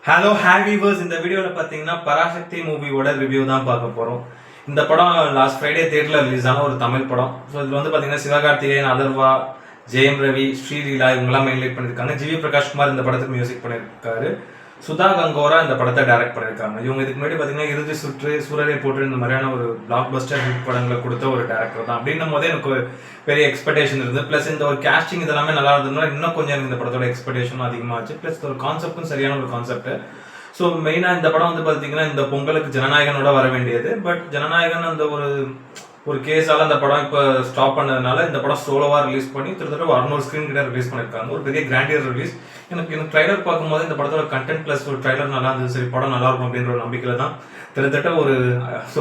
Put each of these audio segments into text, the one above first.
Hello ஹேவிவர்ஸ். இந்த வீடியோவில் பார்த்தீங்கன்னா பராசக்தி மூவியோட ரிவ்யூ தான் பார்க்க போகிறோம். இந்த படம் லாஸ்ட் ஃப்ரைடே தியேட்டரில் ரிலீஸ் ஆன ஒரு தமிழ் படம். ஸோ இதில் வந்து பார்த்தீங்கன்னா சிவகார்த்திகேயன், அதர்வா, ஜெயம் ரவி, ஸ்ரீலீலா இவங்கெல்லாம் மெயின்லைட் பண்ணியிருக்காங்க. ஜிவி பிரகாஷ் குமார் இந்த படத்துக்கு மியூசிக் பண்ணியிருக்காரு. சுதா கங்கோரா இந்த படத்தை டைரக்ட் பண்ணியிருக்காங்க. இவங்க இதுக்கு முன்னாடி பார்த்தீங்கன்னா இறுதி சுற்று, சூரரை போட்டு இந்த மாதிரியான ஒரு பிளாக் பஸ்டர் ஹிட் படங்களை கொடுத்த ஒரு டேரக்டர் தான். அப்படின்னும் போதே எனக்கு ஒரு பெரிய எக்ஸ்பெக்டேஷன் இருந்தது. ப்ளஸ் இந்த ஒரு கேஸ்டிங் இதெல்லாமே நல்லா இருந்ததுன்னா இன்னும் கொஞ்சம் எனக்கு இந்த படத்தோட எக்ஸ்பெக்டேஷனும் அதிகமாச்சு. ப்ளஸ் ஒரு கான்செப்டும் சரியான ஒரு கான்செப்ட். ஸோ மெயினாக இந்த படம் வந்து பார்த்தீங்கன்னா இந்த பொங்கலுக்கு ஜனநாயகனோட வர வேண்டியது. பட் ஜனநாயகன் அந்த ஒரு கேஸால் அந்த படம் இப்போ ஸ்டாப் பண்ணதுனால இந்த படம் சோலோவாக ரிலீஸ் பண்ணி கிட்டத்தட்ட 600 ஸ்க்ரீன் கிட்ட ரிலீஸ் பண்ணியிருக்காங்க. ஒரு பெரிய கிராண்டியர் ரிலீஸ். எனக்கு ட்ரைலர் பார்க்கும்போது இந்த படத்தோட கண்டென்ட் ப்ளஸ் ஒரு ட்ரைலர் நல்லா இருந்தது. சரி, படம் நல்லா இருக்கும் அப்படின்ற ஒரு நம்பிக்கையில் தான் கிட்டத்தட்ட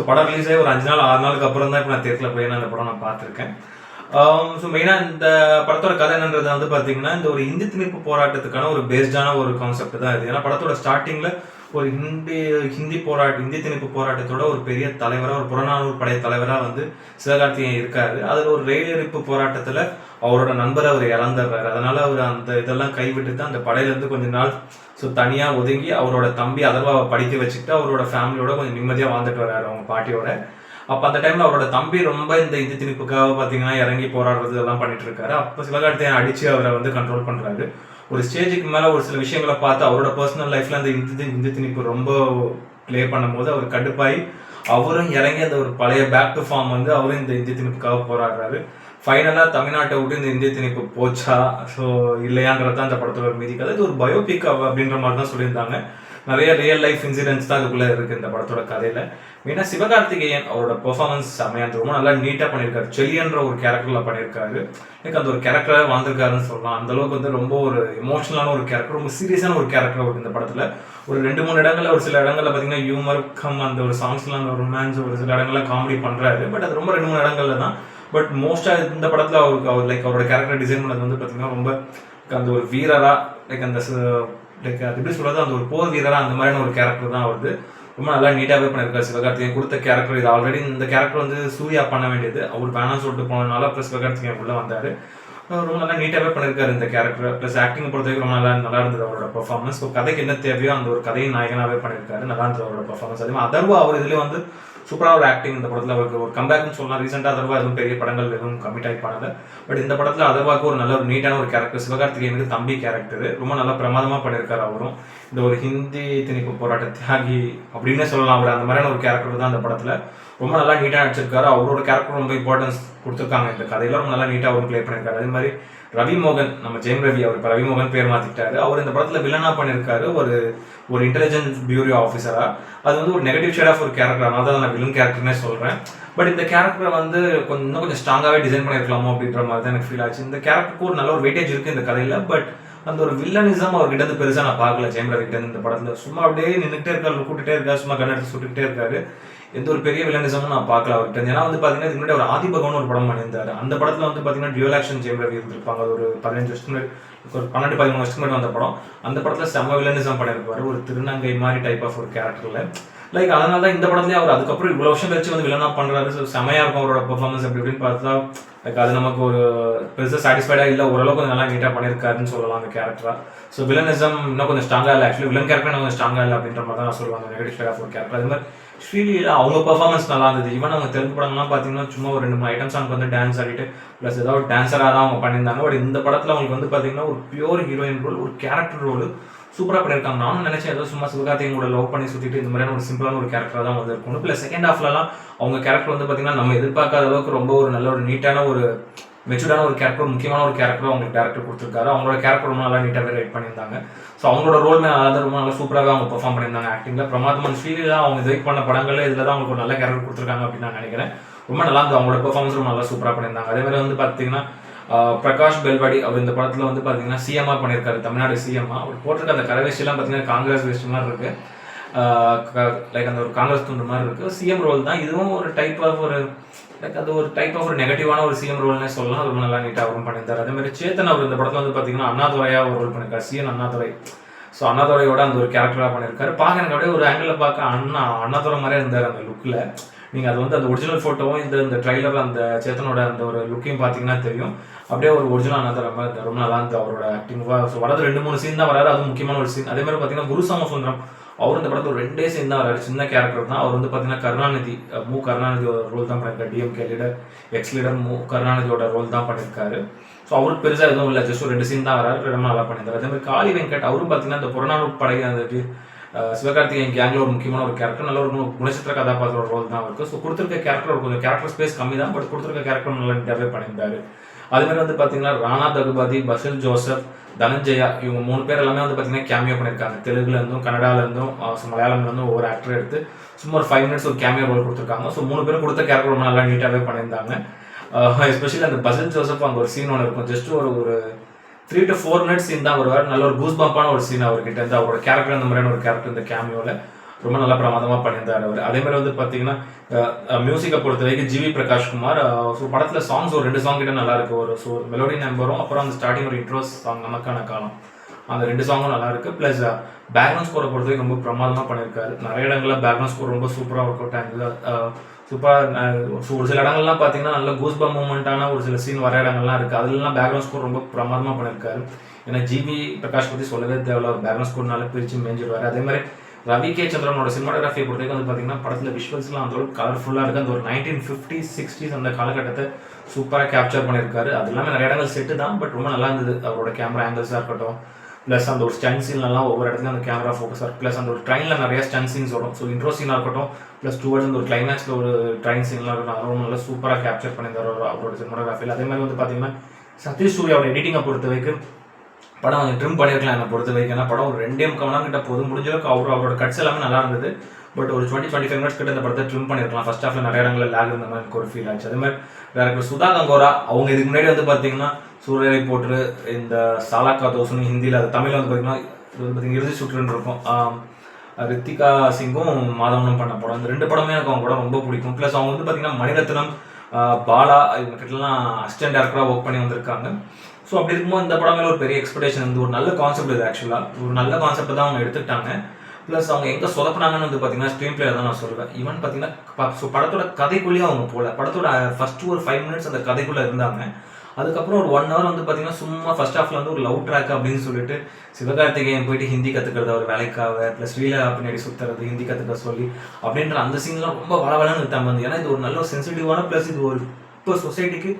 படம் ரிலீஸ் ஆகி ஒரு 5 நாள் 6 நாளுக்கு அப்புறம் தான் இப்போ நான் தேட்டரில் போய் அந்த படம் நான் பார்த்துருக்கேன். ஸோ மெயினாக இந்த படத்தோட கதை என்னன்றது வந்து பார்த்தீங்கன்னா இந்த ஒரு இந்தி திணிப்பு போராட்டத்துக்கான ஒரு பேஸ்டான ஒரு கான்செப்ட் தான் இது. ஏன்னா படத்தோட ஸ்டார்டிங்கில் ஒரு இந்தி திணிப்பு போராட்டத்தோட ஒரு பெரிய தலைவராக, ஒரு புறநானூறு படை தலைவராக வந்து சிவகார்த்திகேயன் இருக்காரு. அதில் ஒரு ரயில் எரிப்பு போராட்டத்தில் அவரோட நண்பரை அவர் இறந்துடுறாரு. அதனால அவர் அந்த இதெல்லாம் கைவிட்டு தான் அந்த படையிலேருந்து கொஞ்ச நாள் தனியாக ஒதுங்கி அவரோட தம்பி அதர்வாவை படிக்க வச்சுக்கிட்டு அவரோட ஃபேமிலியோட கொஞ்சம் நிம்மதியாக வாழ்ந்துட்டு வர்றாரு அவங்க பாட்டியோட. அப்போ அந்த டைமில் அவரோட தம்பி ரொம்ப இந்த இந்தி திணிப்புக்காக பார்த்தீங்கன்னா இறங்கி போராடுறது இதெல்லாம் பண்ணிட்டு இருக்காரு. அப்போ சிவகார்த்திகேயன் அடித்து அவரை வந்து கண்ட்ரோல் பண்ணுறாரு. ஒரு ஸ்டேஜுக்கு மேலே ஒரு சில விஷயங்களை பார்த்து அவரோட பர்சனல் லைஃப்பில் அந்த இந்தி திணிப்பு ரொம்ப ப்ளே பண்ணும்போது அவர் கடுப்பாகி அவரும் இறங்கி அந்த ஒரு பழைய பேக் டு ஃபார்ம் வந்து அவரும் இந்த இந்தி திணிப்புக்காக போராடுறாரு. ஃபைனலாக தமிழ்நாட்டை விட்டு இந்த இந்திய திணிப்பு போச்சா ஸோ இல்லையாங்கிறது தான் இந்த படத்தோட மீதி கதை. இது ஒரு பயோபிக் அப்படின்ற மாதிரி தான் சொல்லியிருந்தாங்க. நிறைய ரியல் லைஃப் இன்சிடென்ட்ஸ் தான் அதுக்குள்ளே இருக்குது இந்த படத்தோட கதையில். மெயினாக சிவகார்த்திகேயன் அவரோட பெர்ஃபார்மன்ஸ் செமையாக ரொம்ப நல்லா நீட்டாக பண்ணியிருக்காரு. செலியன்ற ஒரு கேரக்டரில் பண்ணியிருக்காரு. எனக்கு அந்த ஒரு கேரக்டராக வாழ்ந்திருக்காருன்னு சொல்லலாம். அந்தளவுக்கு வந்து ரொம்ப ஒரு எமோஷனலான ஒரு கேரக்டர், ரொம்ப சீரியஸான ஒரு கேரக்டர் இருக்குது இந்த படத்தில். ஒரு 2-3 இடங்களில் ஒரு சில இடங்களில் பார்த்தீங்கன்னா ஹியூமர் அந்த ஒரு சாங்ஸ்லாம் அந்த ரொமான்ஸ் ஒரு சில இடங்களில் காமெடி பண்ணுறாரு. பட் அது ரொம்ப 2-3 இடங்களில் தான். பட் மோஸ்ட்டாக இந்த படத்தில் அவரோட கேரக்டர் டிசைன் பண்ணது வந்து பார்த்தீங்கன்னா ரொம்ப அந்த ஒரு வீரராக அது எப்படி சொல்கிறது, அந்த ஒரு போர் வீரராக அந்த மாதிரியான ஒரு கேரக்டர் தான் வருது. ரொம்ப நல்லா நீட்டாகவே பண்ணியிருக்காரு. சிவகார்த்திகேயன் கொடுத்த கேரக்டர் இது. ஆல்ரெடி இந்த கேரக்டர் வந்து சூர்யா பண்ண வேண்டியது, அவர் வேணாம்னு சொல்லிட்டு போனதுனால அப்புறம் சிவகார்த்திகேயன் உள்ள வந்தார். ரொம்ப நல்லா நீட்டாகவே பண்ணியிருக்காரு இந்த கேரக்டர். ப்ளஸ் ஆக்டிங் பொறுத்த வரைக்கும் ரொம்ப நல்லா இருந்தது அவரோட பர்ஃபார்மன்ஸ். ஸோ கதைக்கு என்ன தேவையோ அந்த ஒரு கதையின் நாயகனாகவே பண்ணியிருக்காரு. நல்லா இருந்தது அவரோட பர்ஃபார்மன்ஸ். அதே மாதிரி அதர்வா அவர் இதுலேயே வந்து சூப்பராக ஒரு ஆக்டிங் இந்த படத்தில் அவருக்கு ஒரு கம்பேக்னு சொல்லலாம். ரீசெண்டாக அதர்வா எதுவும் பெரிய படங்கள் எதுவும் கமிட் ஆகி பண்ணல. பட் இந்த படத்தில் அதர்வாக்கு ஒரு நல்ல ஒரு நீட்டான ஒரு கேரக்டர். சிவகார்த்திகேயனுக்கு தம்பி கேரக்டர் ரொம்ப நல்லா பிரமாதமாக பண்ணியிருக்காரு. அவரும் இந்த ஒரு ஹிந்தி திணிப்பு போராட்ட தியாகி அப்படின்னே சொல்லலாம். அவர் அந்த மாதிரியான ஒரு கேரக்டர் தான் இந்த படத்தில் ரொம்ப நல்லா நீட்டாக நடிச்சிருக்காரு. அவரோட கேரக்டர் ரொம்ப இம்பார்ட்டன்ஸ் கொடுத்துருக்காங்க இந்த கதையில. ரொம்ப நல்லா நீட்டாக அவரும் ப்ளே பண்ணியிருக்காரு. அதே மாதிரி ரவி மோகன், நம்ம ஜெயம் ரவி, அவர் இப்போ ரவி மோகன் பேர் மாற்றிட்டாரு. அவர் இந்த படத்தில் வில்லனாக பண்ணியிருக்காரு. ஒரு இன்டெலிஜென்ஸ் பியூரோ ஆஃபீஸராக. அது வந்து ஒரு நெகட்டிவ் ஷேட் ஆஃப் ஒரு கேரக்டர். அதனால தான் நான் வில்லன் கேரக்டர்னே சொல்கிறேன். பட் இந்த கேரக்டரை வந்து இன்னும் கொஞ்சம் ஸ்ட்ராங்காகவே டிசைன் பண்ணியிருக்கலாமோ அப்படின்ற மாதிரி தான் எனக்கு ஃபீல் ஆச்சு. இந்த கேரக்டருக்கு ஒரு நல்ல ஒரு வெயிட்டேஜ் இருக்குது இந்த கதையில். பட் அந்த ஒரு வில்லனிசம் அவர்கிட்ட இருந்து பெருசாக நான் பார்க்கல ஜெயம் ரவி கிட்ட இந்த படத்தில். சும்மா அப்படியே நின்றுட்டே இருக்காரு, கூட்டிகிட்டே இருக்காரு, சும்மா கண்ணெடுத்து சுட்டுக்கிட்டே இருக்காரு. எந்த ஒரு பெரிய வில்லனிசமும் நான் பார்க்கல அவர்கிட்ட. ஏன்னா வந்து பார்த்தீங்கன்னா இதுக்கு முன்னாடி ஒரு ஆதிபகவன் ஒரு படம் பண்ணியிருந்தாரு. அந்த படத்தில் வந்து பார்த்தீங்கன்னா டியூல் ஆக்ஷன் ஜெயம் ரவி இருந்திருப்பாங்க. ஒரு 15 வருஷத்துக்கு முன்னாடி, ஒரு 12-13 வருஷத்துக்கு முன்னாடி வந்த படம். அந்த படத்தில் செம்ம வில்லனிசம் பண்ணியிருப்பாரு. ஒரு திருநங்கை மாதிரி டைப் ஆஃப் ஒரு கேரக்டரில். அதனால தான் இந்த படத்துலேயே அவர் அதுக்கப்புறம் இவ்வளோ வருஷம் கழிச்சு வந்து வில்லனாக பண்ணுறாரு. ஸோ செமையாக இருக்கும் அவரோட பெர்ஃபார்மன்ஸ் அப்படி இப்படின்னு பார்த்தா அது நமக்கு ஒரு பெருசாக சாட்டிஸ்ஃபைடாக இல்லை, ஓரளவுக்கு கொஞ்சம் நல்லா நீட்டாக பண்ணியிருக்காருன்னு சொல்லலாம் அந்த கேரக்டராக. ஸோ வில்லனிசம் இன்னும் கொஞ்சம் ஸ்ட்ராங்காக இல்லை. ஆக்சுவலி வில்லன் கேரக்டர் இன்னும் கொஞ்சம் ஸ்ட்ராங்காக இல்லை அப்படின்ற மாதிரி தான் நான் சொல்லுவாங்க. நெகட்டிவ் ஷேட் ஆஃப் ஒரு கேரக்டர். அது மாதிரி ஸ்ரீலீலா அவங்க பர்ஃபார்மன்ஸ் நல்லா இருந்தது. ஈவன் அவங்க தெலுங்கு படங்கள்லாம் பார்த்தீங்கன்னா சும்மா ஒரு 2-3 ஐட்டம் சாங்க்கு வந்து டான்ஸ் ஆடிட்டு ப்ளஸ் ஏதாவது டான்ஸராக தான் அவங்க பண்ணியிருந்தாங்க. பட் இந்த படத்தில் அவங்களுக்கு வந்து பார்த்தீங்கன்னா ஒரு பியூர் ஹீரோயின் ரோல், ஒரு கேரக்டர் ரோல் சூப்பராக பண்ணியிருக்காங்க. நானும் நினைச்சேன் ஏதோ சும்மா சிவகார்த்திகேயன் கூட லவ் பண்ணி சுற்றிட்டு இந்த மாதிரியான ஒரு சிம்பிளான ஒரு கேரக்டராக தான் வந்து இருக்கணும். ப்ளஸ் செகண்ட் ஹாஃப்லலாம் அவங்க கேரக்டர் வந்து பார்த்தீங்கன்னா நம்ம எதிர்பார்க்காத அளவுக்கு ரொம்ப ஒரு நல்ல ஒரு நீட்டான ஒரு மெச்சூர்டான ஒரு கேரக்டர், முக்கியமான ஒரு கேரக்டர் அவங்களுக்கு டேரக்டர் கொடுத்துருக்காரு. அவங்களோட கேரக்டர் ரொம்ப நல்லா நீட்டாகவே ரைட் பண்ணியிருந்தாங்க. ஸோ அவங்களோட ரோல் நல்லா ரொம்ப நல்லா சூப்பராக அவங்க பெர்ஃபார்ம் பண்ணியிருந்தாங்க ஆக்டிங்கில். பிரமாதமான ஸ்ரீலீலா அவங்க இது பண்ண படங்களில் இதில் தான் அவங்களுக்கு ஒரு நல்ல கேரக்டர் கொடுத்துருக்காங்க அப்படின்னு நான் நினைக்கிறேன். ரொம்ப நல்லா இருந்தது. அவங்களோட பெர்ஃபார்மன்ஸ் ரொம்ப நல்லா சூப்பராக பண்ணியிருந்தாங்க. அதே மாதிரி வந்து பார்த்தீங்கன்னா பிரகாஷ் பெல்வாடி அவர் இந்த படத்தில் வந்து பார்த்தீங்கன்னா சிஎம்ஆ பண்ணியிருக்காரு, தமிழ்நாடு சிஎம்ஆ. அவர் போட்டிருக்க அந்த கரவேஷ்டிலாம் பார்த்தீங்கன்னா காங்கிரஸ் வேஸ்ட் மாதிரி இருக்குது. அந்த ஒரு காங்கிரஸ் துண்டு மாதிரி இருக்குது. சிஎம் ரோல் தான் இதுவும். ஒரு டைப் ஆஃப் ஒரு நெகட்டிவான ஒரு சிஎம் ரோல்னே சொல்லலாம். அது ரொம்ப நல்லா நீட்டாக அவரும் பண்ணியிருந்தார். அதே மாதிரி சேத்தன் அவர் இந்த படத்தில் வந்து பார்த்தீங்கன்னா அண்ணாதுரையாக ஒரு ரோல் பண்ணியிருக்காரு, சிஎன் அண்ணாதுரை. ஸோ அண்ணாதுரையோட அந்த ஒரு கேரக்டராக பண்ணியிருக்காரு. பார்க்க எனக்கு அப்படியே ஒரு ஆங்கிளில் பார்க்க அண்ணாதுரை மாதிரியே இருந்தார் அந்த லுக்கில். நீங்கள் அது வந்து அந்த ஒரிஜினல் ஃபோட்டோவும் இந்த ட்ரைலர் அந்த சேத்தனோட அந்த ஒரு லுக்கையும் பார்த்தீங்கன்னா தெரியும். அப்படியே ஒரு ஒரிஜினல் ரொம்ப நல்லா இருந்தது அவரோட ஆக்டிங்காக. ஸோ வரது 2-3 சீன் தான் வராது, அது முக்கியமான ஒரு சீன். அதே மாதிரி பார்த்தீங்கன்னா குரு சோமசுந்தரம் அவர் இந்த படத்தில் ஒரு 2 சீன் தான் வராரு, சின்ன கேரக்டர் தான். அவர் வந்து பார்த்தீங்கன்னா கருணாநிதி கருணாநிதியோட ரோல் தான் பண்ணியிருக்காரு. டிஎம்கே லீடர் எக்ஸ் லீடர் கருணாநிதியோட ரோல் தான் பண்ணியிருக்காரு. ஸோ அவருக்கு பெருசாக எதுவும் இல்லை, ஜஸ்ட் ஒரு 2 சீன் தான் வராரு, ரொம்ப நல்லா பண்ணியிருந்தார். அதே மாதிரி காளி வெங்கட் அவரும் பார்த்தீங்கன்னா இந்த புறநானூறு படை அந்த சிவகார்த்திகேயன் கேங்கில் ஒரு முக்கியமான ஒரு கேரக்டர், நல்ல ஒரு குணச்சித்திர கதாபாத்திர ரோல் தான் இருக்குது. ஸோ கொடுத்துருக்க கேரக்டர் ஒரு கொஞ்சம் கேரக்டர் ஸ்பேஸ் கம்மி தான், பட் கொடுத்துருக்க கேரக்டர் நல்லா நீட்டாகவே பண்ணியிருந்தாரு. அதே மாதிரி வந்து பார்த்தீங்கன்னா ராணா தகுபாதி, பசில் ஜோசப், தனஞ்சயா இவங்க 3 பேர் எல்லாமே வந்து பார்த்தீங்கன்னா கேமியோ பண்ணியிருக்காங்க. தெலுங்குலேருந்தும் கன்னடாலேருந்தும் மலையாளம்லேருந்தும் ஒவ்வொரு ஆக்டர் எடுத்து சும்மா ஒரு 5 மினிட்ஸ் ஒரு கேமியோ ரோல் கொடுத்துருக்காங்க. ஸோ 3 பேரும் கொடுத்த கேரக்டர் ரொம்ப நல்லா நீட்டாகவே பண்ணியிருந்தாங்க. எஸ்பெஷலி அந்த பசில் ஜோசப் அங்கே ஒரு சீன் ஒன்று இருக்கும், ஜஸ்ட் ஒரு 3 to 4 மினிட்ஸ் சீன் தான் வருவார். நல்ல ஒரு கூஸ் பம்பான ஒரு சீன் அவர்கிட்ட இருந்து, அவரோட கேரக்டர் அந்த மாதிரியான ஒரு கேரக்டர் இந்த கேமியோவில் ரொம்ப நல்லா பிரமாதமாக பண்ணியிருந்தார் அவர். அதே மாதிரி வந்து பார்த்தீங்கன்னா மியூசிக்கை பொறுத்த வரைக்கும் ஜிவி பிரகாஷ்குமார். ஸோ படத்தில் சாங்ஸ் ஒரு 2 சாங் கிட்ட நல்லா இருக்கு. ஒரு மெலோடி நம்பரும் அப்புறம் அந்த ஸ்டார்டிங் ஒரு இன்ட்ரோஸ் சாங் நமக்கான காலம், அந்த 2 சாங்கும் நல்லா இருக்கு. ப்ளஸ் பேக்ரவுண்ட் ஸ்கோரை பொறுத்த வரைக்கும் ரொம்ப பிரமாதமாக பண்ணியிருக்காரு. நிறைய இடங்களில் பேக்ரவுண்ட் ஸ்கோர் ரொம்ப சூப்பராக ஒர்க் அவுட் ஆகுது. சூப்பராக ஒரு சில இடங்கள்லாம் பார்த்தீங்கன்னா நல்ல கூஸ்பம் மூமெண்ட்டான ஒரு சில சீன் வர இடங்கள்லாம் இருக்குது, அதுலலாம் பேக்ரவுண்ட் ஸ்கோர் ரொம்ப பிரமாதமாக பண்ணியிருக்காரு. ஏன்னா ஜிவி பிரகாஷ் பற்றி சொல்லவே தேவையில்ல, ஒரு பேக்ரவுண்ட் ஸ்கோர்னால பிரித்து மேஞ்சிடுவார். அதே மாதிரி ரவி கே சந்திரனோட சினிமாட்டோகிராஃபியை பொறுத்த வரைக்கும் வந்து பார்த்தீங்கன்னா படத்தில் விஷுவல்ஸ்லாம் அந்த அளவுக்கு கலர்ஃபுல்லாக இருக்குது. அந்த ஒரு 1950s 60s அந்த காலகட்டத்தை சூப்பராக கேப்சர் பண்ணியிருக்காரு. அது எல்லாமே நிறைய இடங்கள் செட்டு தான், பட் ரொம்ப நல்லா இருந்தது. அவரோட கேமரா ஆங்கிள்ஸாக இருக்கட்டும், ப்ளஸ் அந்த ஒரு ஸ்டன் சீன்லாம் ஒவ்வொரு இடத்துலையும் அந்த கேமரா ஃபோக்கஸாக இருக்கும். ப்ளஸ் அந்த ஒரு ட்ரெயினில் நிறைய ஸ்டன் சீன்ஸ் வரும். ஸோ இன்ட்ரோ சீனாக இருக்கட்டும், ப்ளஸ் டுவர்ட்ஸ் அந்த ஒரு கிளைமேக்ஸில் ஒரு ட்ரெயின் சீன்லாம் இருக்கட்டும், அதெல்லாம் நல்லா சூப்பராக கேப்சர் பண்ணியிருந்தார் அவரோட சினிமாட்டோகிராஃபியில். அதே மாதிரி வந்து பார்த்தீங்கன்னா சதீஷ் சூர்யாவோட எடிட்டிங்கை பொறுத்த வரைக்கும் படம் கொஞ்சம் ட்ரிம் பண்ணியிருக்கலாம் என்னை பொறுத்த வரைக்கும். ஏன்னா படம் ஒரு 2.5 மணி நேரம் கிட்ட போதும், முடிஞ்ச அளவுக்கு அவரோட கட்ஸ் எல்லாமே நல்லா இருந்தது. பட் ஒரு 20-25 மினிட்ஸ் கிட்ட இந்த படத்தை ட்ரிம் பண்ணியிருக்கலாம். ஃபர்ஸ்ட் ஹாஃப்ல நிறைய இடங்களில் லேக் இருந்த மாதிரி எனக்கு ஒரு ஃபீல் ஆச்சு. அதே மாதிரி டேரக்டர் சுதா கங்கோரா அவங்க இதுக்கு முன்னாடி வந்து பார்த்தீங்கன்னா சூரியரை போட்டு இந்த சாலாக்கா தோசனி ஹிந்தியில், அது தமிழில் வந்து பார்த்தீங்கன்னா இது வந்து பார்த்தீங்கன்னா இறுதி சுற்றுன்னு இருக்கும். ரித்திகா சிங்கும் மாதவனும் பண்ண படம், இந்த 2 படமே எனக்கு அவங்க படம் ரொம்ப பிடிக்கும். ப்ளஸ் அவங்க வந்து பார்த்தீங்கன்னா மணிரத்னம், பாலா இவங்க கிட்டலாம் அசிஸ்டன்ட் டேரக்டராக ஒர்க் பண்ணி வந்திருக்காங்க. ஸோ அப்படி இருக்கும்போது இந்த படம் மேலே ஒரு பெரிய எக்ஸ்பெக்டேஷன் வந்து ஒரு நல்ல கான்செப்ட் இது. ஆக்சுவலாக ஒரு நல்ல கான்செப்ட் தான் அவங்க எடுத்துக்கிட்டாங்க. ப்ளஸ் அவங்க எங்கே சொதப்பினாங்கன்னு வந்து பார்த்தீங்கன்னா ஸ்க்ரீன் பிளே தான் நான் சொல்லுவேன். ஈவன் பார்த்தீங்கன்னா ஸோ படத்தோட கதைக்குள்ளேயே அவங்க போகல. படத்தோட ஃபர்ஸ்ட் ஒரு 5 மினிட்ஸ் அந்த கதைக்குள்ளே இருந்தாங்க. அதுக்கப்புறம் ஒரு 1 hour வந்து பார்த்தீங்கன்னா சும்மா ஃபர்ஸ்ட் ஹாஃப்ல வந்து ஒரு லவ் ட்ராக் அப்படின்னு சொல்லிட்டு சிவகார்த்திகேயன் போயிட்டு ஹிந்தி கற்றுக்கிறது அவர் வேலைக்காக, ப்ளஸ் ஸ்ரீலா பின்னாடி சுற்றுறது ஹிந்தி கற்றுக்க சொல்லி அப்படின்ற அந்த சீன்லாம் ரொம்ப வளவலன்னு இருக்காங்க வந்து. ஏன்னா இது ஒரு நல்ல ஒரு சென்சிட்டிவான, ப்ளஸ் இது ஒரு இப்போ சொசைட்டிக்கு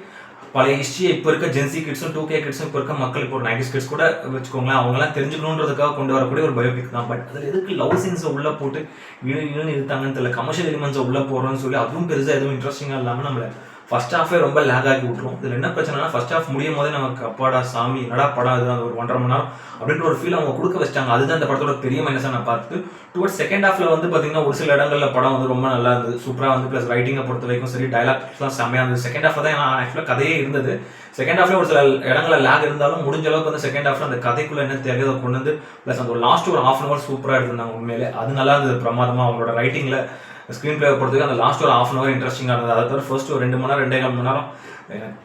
பழைய ஹிஸ்ட்ரியை இப்போ இருக்க ஜென்சி கிட்ஸும் 2K கிட்ஸும் இப்போ இருக்க மக்கள் இப்போ ஒரு 90s கிட்ஸ் கூட வச்சுக்கோங்களேன், அவங்களாம் தெரிஞ்சுக்கணுன்றதுக்காக கொண்டு வரக்கூடிய ஒரு பயோபிக் தான். பட் அதில் எதுக்கு லவ் சீன்ஸை உள்ளே போட்டு இழுன்னு இருக்காங்கன்னு தெரியல, கமர்ஷியல் எலிமெண்ட்ஸை உள்ளே போகிறோன்னு சொல்லி அதுவும் பெருசாக எதுவும் இன்ட்ரெஸ்டிங்காக இல்லாமல் நம்மளை ஃபர்ஸ்ட் ஹாஃபே ரொம்ப லேக் ஆகி விட்டுரும். இதில் என்ன பிரச்சனைனா ஃபர்ஸ்ட் ஹாஃப் முடியும் போதே நமக்கு அப்பாடா சாமி என்னடா படம் அது அந்த ஒரு 1.5 மணி நேரம் அப்படின்ற ஒரு ஃபீல் அவங்க கொடுக்க வச்சிட்டாங்க. அதுதான் இந்த படத்தோட பெரிய மைனஸாக நான் பார்த்து. டுவர்ட்ஸ் செகண்ட் ஹாஃப்ல வந்து பார்த்தீங்கன்னா ஒரு சில இடங்களில் படம் வந்து ரொம்ப நல்லா இருந்தது, சூப்பராக வந்து ப்ளஸ் ரைட்டிங்கை பொறுத்த வரைக்கும் சரி, டைலாக்ஸ்லாம் செம்மையாக இருந்தது. செகண்ட் ஹாஃப் தான் நான் ஆக்சுவலாக கதையே இருந்தது. செகண்ட் ஹாஃப்ல ஒரு சில இடங்களில் லேக் இருந்தாலும் முடிஞ்ச அளவுக்கு வந்து செகண்ட் ஹாஃப்ல அந்த கதைக்குள்ள என்ன தேவையோ கொண்டு வந்து ப்ளஸ் அந்த ஒரு லாஸ்ட் ஒரு 1/2 hour சூப்பராக எடுத்திருந்தாங்க. உண்மையிலே அது நல்லா இருந்தது பிரமாதமாக. அவங்களோட ரைட்டிங்கில் ஸ்க்ரீன் பிளே பொறுத்தவரைக்கும் அந்த லாஸ்ட் ஒரு 1/2 hour இன்ட்ரெஸ்டிங்காக இருந்தது. அதை தவிர ஃபர்ஸ்ட் ஒரு 2 மணி நேரம் 2.25 மணி நேரம்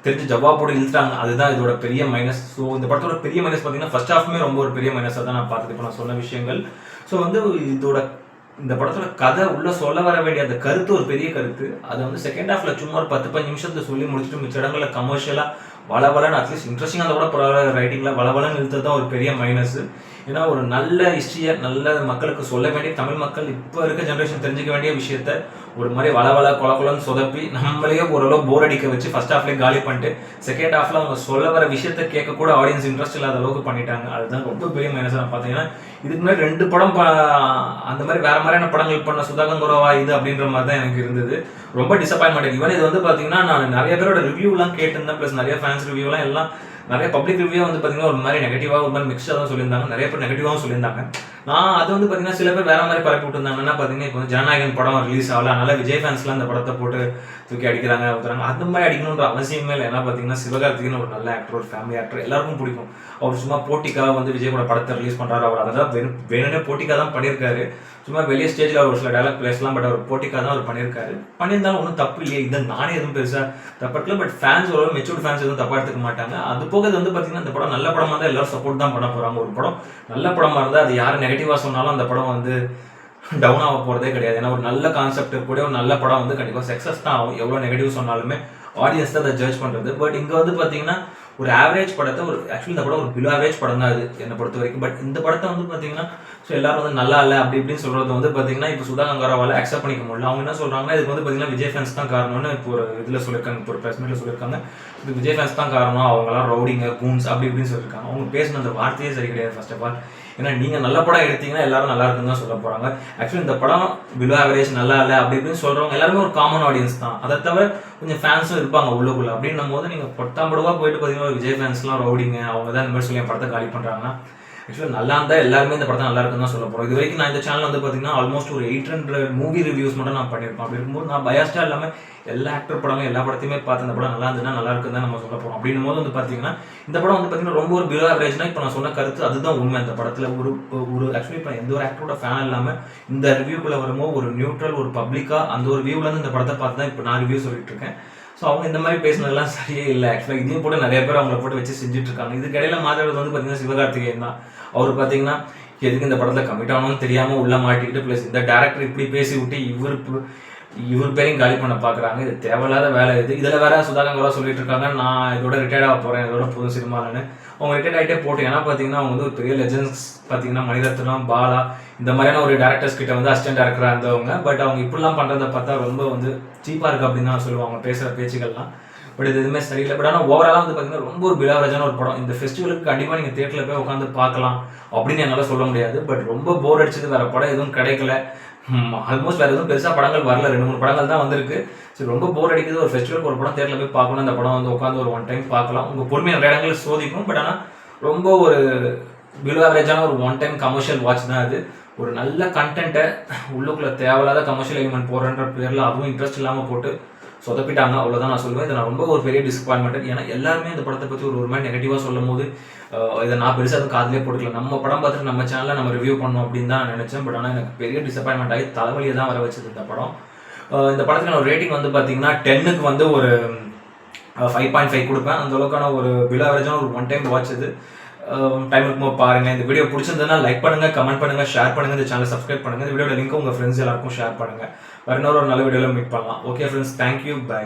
தெரிஞ்சு ஜவாபோடு இழுத்துட்டாங்க. அதுதான் இதோட பெரிய மைனஸ். ஸோ இந்த படத்தோட பெரிய மைனஸ் பார்த்தீங்கன்னா ஃபர்ஸ்ட் ஹாஃப்மே ரொம்ப ஒரு பெரிய மைனஸாக தான் நான் பார்த்தது இப்போ நான் சொன்ன விஷயங்கள். ஸோ வந்து இந்த படத்தோட கதை உள்ள சொல்ல வர வேண்டிய அந்த கருத்து ஒரு பெரிய கருத்து, அதை வந்து செகண்ட் ஹாஃப்ல சும்மா ஒரு 10-15 நிமிஷத்துல சொல்லி முடிச்சுட்டு மிச்ச இடங்களில் கமர்ஷியலாக வளவலன்னு அட்லீஸ்ட் இன்ட்ரெஸ்டிங்காக இருந்தால் கூட பரவாயில்ல, ரைட்டிங்கில் வளவலன்னு இழுத்தது தான் ஒரு பெரிய மைனஸ். ஏன்னா ஒரு நல்ல ஹிஸ்ட்ரியை நல்ல மக்களுக்கு சொல்ல வேண்டிய, தமிழ் மக்கள் இப்போ இருக்க ஜென்ரேஷன் தெரிஞ்சுக்க வேண்டிய விஷயத்த ஒரு மாதிரி வளவல கொலன்னு சொதப்பி நம்மளையே ஓரளவு போர் அடிக்க வச்சு ஃபர்ஸ்ட் ஹாஃப்லேயே காலி பண்ணிட்டு செகண்ட் ஹாஃப்ல அவங்க சொல்ல வர விஷயத்த கேட்க கூட ஆடியன்ஸ் இன்ட்ரெஸ்ட் இல்லாத அளவுக்கு பண்ணிட்டாங்க. அதுதான் ரொம்ப பெரிய மைனஸ் நான் பார்த்தீங்கன்னா. இதுக்கு முன்னாடி 2 படம் அந்த மாதிரி வேற மாதிரியான படங்கள் பண்ண சுதாகங்கரோவா இது அப்படின்ற மாதிரி தான் எனக்கு இருந்தது. ரொம்ப டிசப்பாயின்மெண்ட். ஈவன் இது வந்து பார்த்தீங்கன்னா நான் நிறைய பேரோட ரிவ்யூலாம் கேட்டிருந்தேன், ப்ளஸ் நிறைய ஃபேன்ஸ் ரிவ்யூலாம் எல்லாம் நிறைய பப்ளிக் ரிவ்யூ வந்து பார்த்தீங்கன்னா ஒரு மாதிரி நெகட்டிவாக ஒரு மாதிரி மிக்ஸ்டாக தான் சொல்லியிருந்தாங்க. நிறைய பேர் நெகட்டிவாகவும் சொல்லியிருந்தாங்க. நான் அது வந்து பார்த்தீங்கன்னா சில பேர் வேற மாதிரி பரப்பி விட்டுருந்தாங்கன்னா பார்த்தீங்கன்னா இப்போ ஜனநாயகன் படம் ரிலீஸ் ஆகல, அதனால விஜய் ஃபேன்ஸ்லாம் அந்த படத்தை போட்டு தூக்கி அடிக்கிறாங்க ஊத்துறாங்க. அந்த மாதிரி அடிக்கணுன்ற அவசியமே இல்லை. ஏன்னா பார்த்தீங்கன்னா சிவகார்த்திகேயன் ஒரு நல்ல ஆக்டர், ஒரு ஃபேமிலி ஆக்டர், எல்லாருக்கும் பிடிக்கும். அவர் சும்மா போட்டிக்காக வந்து விஜய் கூட படத்தை ரிலீஸ் பண்ணுறாரு. அவர் அதான் வேணும்னே போட்டிக்காக தான் பண்ணியிருக்காரு. சும்மா வெளியே ஸ்டேஜில் ஒரு சில டைலாக் பிளேஸ்லாம், பட் அவர் போட்டிக்காக தான் அவர் பண்ணியிருக்காரு. பண்ணியிருந்தாலும் ஒன்றும் தப்பு இல்லையே, இதை நானே எதுவும் பெருசாக தப்பட்டில். பட் ஃபேன்ஸ் ஒரு மெச்சூர்ட் ஃபேன்ஸ் எதுவும் தப்பாக எடுத்துக்க மாட்டாங்க. அது போக இது வந்து பார்த்தீங்கன்னா இந்த படம் நல்ல படமாக தான் எல்லாரும் சப்போர்ட் தான் பண்ண போகிறாங்க. ஒரு படம் நல்ல படமாக இருந்தால் அது யார் நெகட்டிவாக சொன்னாலும் அந்த படம் வந்து டவுன் ஆக போகிறதே கிடையாது. ஏன்னா ஒரு நல்ல கான்செப்ட் கூட ஒரு நல்ல படம் வந்து கண்டிப்பாக சக்ஸஸ் தான் ஆகும். எவ்வளோ நெகட்டிவ் சொன்னாலுமே ஆடியன்ஸ் தான் அதை ஜட்ஜ் பண்ணுறது. பட் இங்கே வந்து பார்த்தீங்கன்னா ஒரு ஆவரேஜ் படத்தை ஒரு ஆக்சுவலி இந்த படம் ஒரு பிலோ ஆவரேஜ் படம் தான் அது என்னை பொறுத்த வரைக்கும். பட் இந்த படத்தை வந்து பார்த்தீங்கன்னா ஸோ எல்லாரும் வந்து நல்லா இல்லை அப்படி இப்படின்னு சொல்கிறது வந்து பார்த்தீங்கன்னா இப்போ சுதா கங்காராவால் அக்செப்ட் பண்ணிக்க முடியல. அவங்க என்ன சொல்கிறாங்கன்னா இதுக்கு வந்து பார்த்தீங்கன்னா விஜய் ஃபேன்ஸ் தான் காரணம்னு இப்போ ஒரு இதில் சொல்லியிருக்காங்க, இப்போ ஒரு ப்ரெஸ் மீட்டில் சொல்லியிருக்காங்க. இது விஜய் ஃபேன்ஸ் தான் காரணம், அவங்களாம் ரவுடிங்க கூன்ஸ் அப்படி இப்படின்னு சொல்லியிருக்காங்க. அவங்க பேசின அந்த வார்த்தையே சரி கிடையாது ஃபர்ஸ்ட் ஆஃப் ஆல். ஏன்னா நீங்கள் நல்ல படம் எடுத்தீங்கன்னா எல்லாரும் நல்லா இருக்குன்னு தான் சொல்ல போகிறாங்க. ஆக்சுவலி இந்த படம் பிலோ ஆவரேஜ் நல்லா இல்லை அப்படி இப்படின்னு சொல்கிறவங்க எல்லாருமே ஒரு காமன் ஆடியன்ஸ் தான். அதை தவிர கொஞ்சம் ஃபேன்ஸும் இருப்பாங்க உள்ளுக்குள்ள. அப்படின்னும் போது நீங்கள் பொட்டாம்படுவாக போயிட்டு பார்த்தீங்கன்னா விஜய் ஃபேன்ஸ்லாம் ரவுடிங்க அவங்க தான் இந்த மாதிரி சொல்லி என் படத்தை காலி பண்ணுறாங்கன்னா ஆக்சுவலாக நல்லா இருந்தால் எல்லாருமே இந்த படத்தை நல்லா இருக்குன்னு தான் சொல்ல போகிறோம். இது வரைக்கும் நான் இந்த சேனல் வந்து பார்த்தீங்கன்னா ஆல்மோஸ்ட் ஒரு 800 மூவி ரிவ்யூஸ் மட்டும் நான் பண்ணியிருப்பேன். அப்படி இருக்கும்போது நான் பயாஸ்டாக இல்லாமல் எல்லா ஆக்டர் படமும் எல்லா படத்தையுமே பார்த்து இந்த படம் நல்லா இருந்துன்னா நல்லா இருக்குன்னு தான் நம்ம சொல்ல போகிறோம். அப்படின்னும் போது வந்து பார்த்தீங்கன்னா இந்த படம் வந்து பார்த்தீங்கன்னா ரொம்ப ஒரு பிலோ ஆவரேஜ்னா இப்போ நான் சொன்ன கருத்து அதுதான் உண்மை. இந்த படத்தில் ஒரு ஆக்சுவலி இப்போ எந்த ஒரு ஆக்டரோட ஃபேன் இல்லாமல் இந்த ரிவ்யூக்குள்ளே வரும்போது ஒரு நியூட்ரல் ஒரு பப்ளிக்காக அந்த ஒரு வியூலேருந்து இந்த படத்தை பார்த்து தான் இப்போ நான் ரிவ்யூ சொல்லிட்டு இருக்கேன். ஸோ அவங்க இந்த மாதிரி பேசினதெல்லாம் சரியே இல்லை. ஆக்சுவலாக இதையும் போட்டு நிறைய பேர் அவங்கள போட்டு வச்சு செஞ்சுட்டு இருக்காங்க. இதுக்கு இடையில மாதவர்கள் வந்து பார்த்தீங்கன்னா சிவகார்த்திகேயன் தான். அவர் பார்த்தீங்கன்னா எதுக்கு இந்த படத்தில் கமிட் ஆகணும்னு தெரியாமல் உள்ள மாட்டிக்கிட்டு ப்ளஸ் இந்த டேரக்டர் இப்படி பேசி விட்டு இவர் பேரையும் காலி பண்ண பார்க்குறாங்க. இது தேவையில்லாத வேலை. இதில் வேற சுதாகங்கரா சொல்லிட்டு இருக்காங்க நான் இதோட ரிட்டையர்ட் ஆக போகிறேன் இதோட புது சினிமாலன்னு. அவங்க ரிட்டையர்ட் ஆகிட்டே போட்டு ஏன்னா பார்த்தீங்கன்னா அவங்க வந்து ஒரு பெரிய லெஜண்ட்ஸ் பார்த்தீங்கன்னா மணிரத்னம் பாலா இந்த மாதிரியான ஒரு டேரக்டர்ஸ் கிட்ட வந்து அசிஸ்டன்ட் டேரக்டராக இருந்தவங்க. பட் அவங்க இப்படிலாம் பண்ணுறதை பார்த்தா ரொம்ப வந்து சீப்பாக இருக்குது அப்படின்னு தான் சொல்லுவாங்க பேசுகிற பேச்சுக்கள்லாம். பட் இது எதுவுமே சரியில்லை. பட் ஆனால் ஓவராலாக வந்து பார்த்தீங்கன்னா ரொம்ப ஒரு பிலாவரேஜான ஒரு படம். இந்த ஃபெஸ்டிவலுக்கு கண்டிப்பாக நீங்கள் தியேட்டரில் போய் உட்காந்து பார்க்கலாம் அப்படின்னு என்னால் சொல்ல முடியாது. பட் ரொம்ப போர் அடிச்சது, வேறு படம் எதுவும் கிடைக்கல. ஆல்மோஸ்ட் வேறு எதுவும் பெருசாக படங்கள் வரல, 2-3 படங்கள் தான் வந்திருக்கு. சரி ரொம்ப போர் அடிக்குது, ஒரு ஃபெஸ்டிவலுக்கு ஒரு படம் தியேட்டரில் போய் பார்க்கணும். அந்த படம் வந்து உட்காந்து ஒரு 1 டைம் பார்க்கலாம். உங்கள் பொறுமையை நிறைய இடங்களில் சோதிக்கும். பட் ஆனால் ரொம்ப ஒரு பிலோ ஆவரேஜான ஒரு 1 டைம் கமர்ஷியல் வாட்ச் தான் அது. ஒரு நல்ல கண்டென்ட்டை உள்ளுக்குள்ளே தேவையில்லாத கமர்ஷியல் எலிமெண்ட் போடுறன்ற பேரில் அதுவும் இன்ட்ரெஸ்ட் இல்லாமல் போட்டு சொதப்பிட்டாங்க. அவ்வளோதான் நான் சொல்லுவேன். இதை நான் ரொம்ப ஒரு பெரிய டிசப்பாயின்மெண்ட். ஏன்னா எல்லாருமே இந்த படத்தை பற்றி ஒரு மாதிரி நெகட்டிவாக சொல்லும் போது இதை நான் பெருசாக அதுவும் காதிலே போட்டுக்கல. நம்ம படம் பார்த்துட்டு நம்ம சேனலில் நம்ம ரிவ்யூ பண்ணோம் அப்படின்னு தான் நான் நினச்சேன். பட் ஆனால் எனக்கு பெரிய டிசப்பாயின்மெண்ட் ஆகி தலைவலியை தான் வர வச்சது இந்த படம். இந்த படத்துக்கான ஒரு ரேட்டிங் வந்து பார்த்தீங்கன்னா 10க்கு வந்து ஒரு 5.5 கொடுப்பேன். அந்த அளவுக்கான ஒரு பிலோ ஆவரேஜான ஒரு 1 டைம் வாட்ச் இது. டைம் இருக்கும்போது பாருங்கள். இந்த வீடியோ பிடிச்சிருந்ததுன்னா லைக் பண்ணுங்கள், கமெண்ட் பண்ணுங்கள், ஷேர் பண்ணுங்கள், இந்த சேனலை சப்ஸ்கிரைப் பண்ணுங்கள். இந்த வீடியோட லிங்க் உங்கள் ஃப்ரெண்ட்ஸ் எல்லாருக்கும் ஷேர் பண்ணுங்கள். வேறு இன்னொரு நல்ல வீடியோவில் மீட் பண்ணலாம். Okay friends, thank you, by.